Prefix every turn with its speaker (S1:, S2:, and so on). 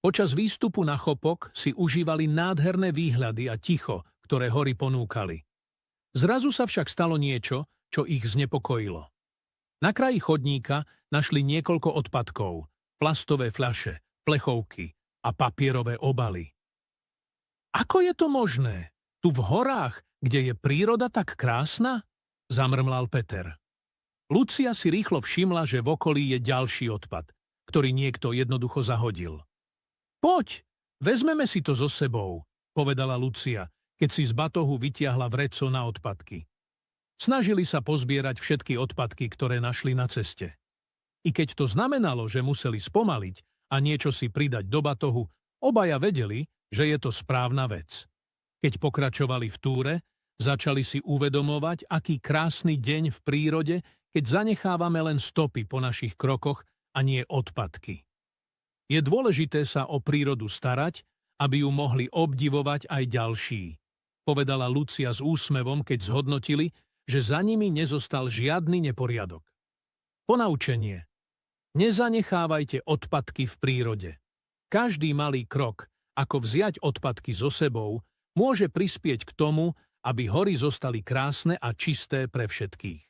S1: Počas výstupu na Chopok si užívali nádherné výhľady a ticho, ktoré hory ponúkali. Zrazu sa však stalo niečo, čo ich znepokojilo. Na kraji chodníka našli niekoľko odpadkov, plastové fľaše, plechovky a papierové obaly. Ako je to možné? Tu v horách, kde je príroda tak krásna? Zamrmlal Peter. Lucia si rýchlo všimla, že v okolí je ďalší odpad, ktorý niekto jednoducho zahodil. Poď, vezmeme si to so sebou, povedala Lucia, keď si z batohu vytiahla vreco na odpadky. Snažili sa pozbierať všetky odpadky, ktoré našli na ceste. I keď to znamenalo, že museli spomaliť a niečo si pridať do batohu, obaja vedeli, že je to správna vec. Keď pokračovali v túre, začali si uvedomovať, aký krásny deň v prírode, keď zanechávame len stopy po našich krokoch a nie odpadky. Je dôležité sa o prírodu starať, aby ju mohli obdivovať aj ďalší, povedala Lucia s úsmevom, keď zhodnotili, že za nimi nezostal žiadny neporiadok. Ponaučenie. Nezanechávajte odpadky v prírode. Každý malý krok, ako vziať odpadky so sebou, môže prispieť k tomu, aby hory zostali krásne a čisté pre všetkých.